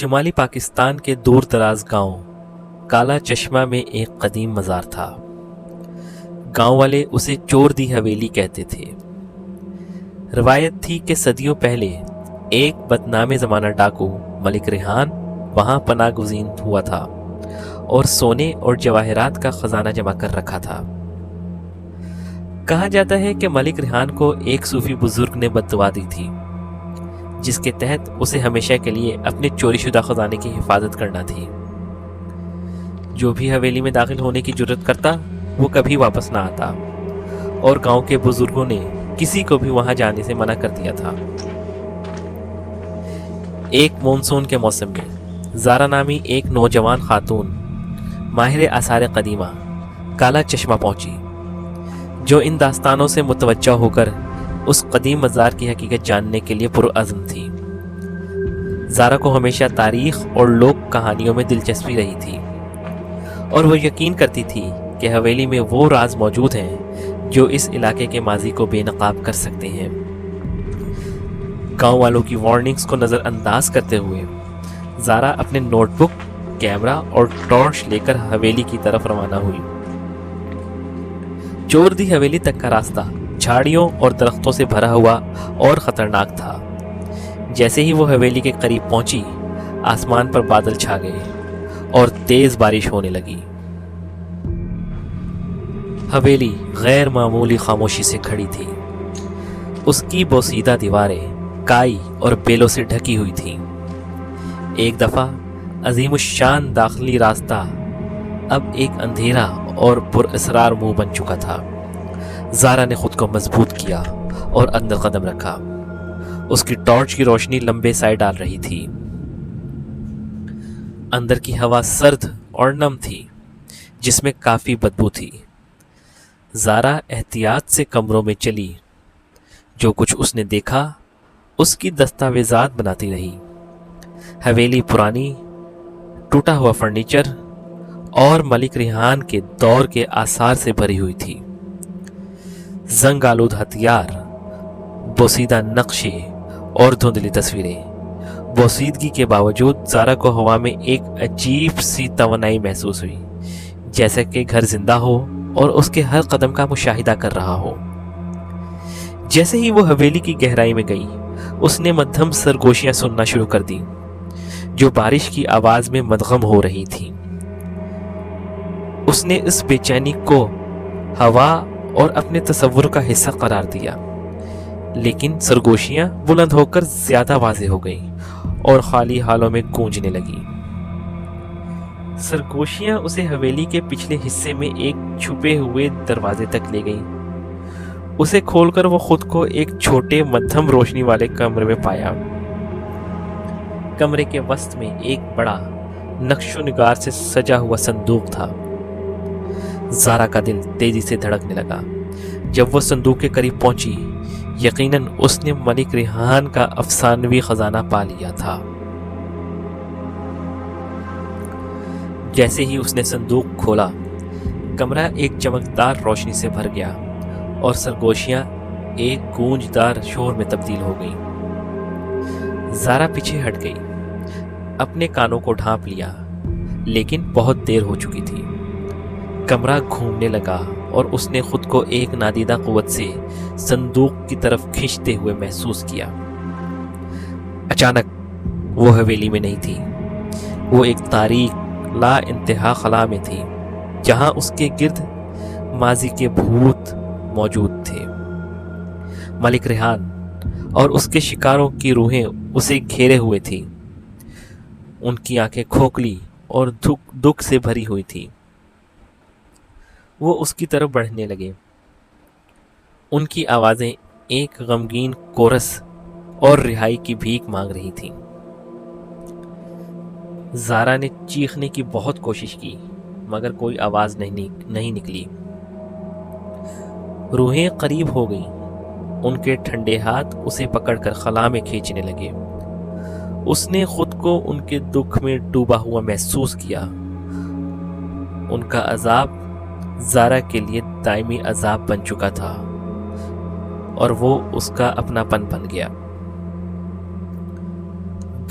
شمالی پاکستان کے دور دراز گاؤں کالا چشمہ میں ایک قدیم مزار تھا۔ گاؤں والے اسے چور دی حویلی کہتے تھے۔ روایت تھی کہ صدیوں پہلے ایک بدنام زمانہ ڈاکو ملک ریحان وہاں پناہ گزین ہوا تھا اور سونے اور جواہرات کا خزانہ جمع کر رکھا تھا۔ کہا جاتا ہے کہ ملک ریحان کو ایک صوفی بزرگ نے بد دعا دی تھی، جس کے تحت اسے ہمیشہ کے لیے اپنے چوری شدہ خزانے کی حفاظت کرنا تھی۔ جو بھی حویلی میں داخل ہونے کی جرت کرتا وہ کبھی واپس نہ آتا، اور گاؤں کے بزرگوں نے کسی کو بھی وہاں جانے سے منع کر دیا تھا۔ ایک مونسون کے موسم میں زارا نامی ایک نوجوان خاتون ماہر آثار قدیمہ کالا چشمہ پہنچی، جو ان داستانوں سے متوجہ ہو کر اس قدیم مزار کی حقیقت جاننے کے لیے پرعزم تھی۔ زارا کو ہمیشہ تاریخ اور لوک کہانیوں میں دلچسپی رہی تھی، اور وہ یقین کرتی تھی کہ حویلی میں وہ راز موجود ہیں جو اس علاقے کے ماضی کو بے نقاب کر سکتے ہیں۔ گاؤں والوں کی وارننگز کو نظر انداز کرتے ہوئے زارا اپنے نوٹ بک، کیمرہ اور ٹارچ لے کر حویلی کی طرف روانہ ہوئی۔ چور دی حویلی تک کا راستہ جھاڑیوں اور درختوں سے بھرا ہوا اور خطرناک تھا۔ جیسے ہی وہ حویلی کے قریب پہنچی، آسمان پر بادل چھا گئے اور تیز بارش ہونے لگی۔ حویلی غیر معمولی خاموشی سے کھڑی تھی۔ اس کی بوسیدہ دیواریں کائی اور بیلوں سے ڈھکی ہوئی تھیں۔ ایک دفعہ عظیم الشان داخلی راستہ اب ایک اندھیرا اور پراسرار منہ بن چکا تھا۔ زارا نے خود کو مضبوط کیا اور اندر قدم رکھا۔ اس کی ٹارچ کی روشنی لمبے سائے ڈال رہی تھی۔ اندر کی ہوا سرد اور نم تھی، جس میں کافی بدبو تھی۔ زارا احتیاط سے کمروں میں چلی۔ جو کچھ اس نے دیکھا اس کی دستاویزات بناتی رہی۔ حویلی پرانی، ٹوٹا ہوا فرنیچر اور ملک ریحان کے دور کے آثار سے بھری ہوئی تھی۔ زنگ آلود ہتھیار، بوسیدہ نقشے اور دھندلی تصویریں۔ بوسیدگی کے باوجود زارا کو ہوا میں ایک عجیب سی توانائی محسوس ہوئی، جیسا کہ گھر زندہ ہو اور اس کے ہر قدم کا مشاہدہ کر رہا ہو۔ جیسے ہی وہ حویلی کی گہرائی میں گئی، اس نے مدھم سرگوشیاں سننا شروع کر دی، جو بارش کی آواز میں مدغم ہو رہی تھیں۔ اس نے اس بے چینی کو ہوا اور اپنے تصور کا حصہ قرار دیا، لیکن سرگوشیاں بلند ہو کر زیادہ واضح ہو گئیں اور خالی حالوں میں گونجنے لگی۔ سرگوشیاں اسے حویلی کے پچھلے حصے میں ایک چھپے ہوئے دروازے تک لے گئیں۔ اسے کھول کر وہ خود کو ایک چھوٹے مدھم روشنی والے کمرے میں پایا۔ کمرے کے وسط میں ایک بڑا نقش و نگار سے سجا ہوا صندوق تھا۔ زارا کا دل تیزی سے دھڑکنے لگا۔ جب وہ صندوق کے قریب پہنچی، یقیناً اس نے ملک ریحان کا افسانوی خزانہ پا لیا تھا۔ جیسے ہی اس نے صندوق کھولا، کمرہ ایک چمکدار روشنی سے بھر گیا اور سرگوشیاں ایک گونجدار شور میں تبدیل ہو گئیں۔ زارا پیچھے ہٹ گئی، اپنے کانوں کو ڈھانپ لیا، لیکن بہت دیر ہو چکی تھی۔ کمرہ گھومنے لگا اور اس نے خود کو ایک نادیدہ قوت سے صندوق کی طرف کھینچتے ہوئے محسوس کیا۔ اچانک وہ حویلی میں نہیں تھی، وہ ایک تاریک لا انتہا خلا میں تھی، جہاں اس کے گرد ماضی کے بھوت موجود تھے۔ ملک ریحان اور اس کے شکاروں کی روحیں اسے گھیرے ہوئے تھیں۔ ان کی آنکھیں کھوکھلی اور دکھ سے بھری ہوئی تھیں۔ وہ اس کی طرف بڑھنے لگے۔ ان کی آوازیں ایک غمگین کورس اور رہائی کی بھیک مانگ رہی تھیں۔ زارا نے چیخنے کی بہت کوشش کی، مگر کوئی آواز نہیں نکلی۔ روحیں قریب ہو گئیں۔ ان کے ٹھنڈے ہاتھ اسے پکڑ کر خلا میں کھینچنے لگے۔ اس نے خود کو ان کے دکھ میں ڈوبا ہوا محسوس کیا۔ ان کا عذاب زارا کے لیے دائمی عذاب بن چکا تھا، اور وہ اس کا اپنا پن بن گیا۔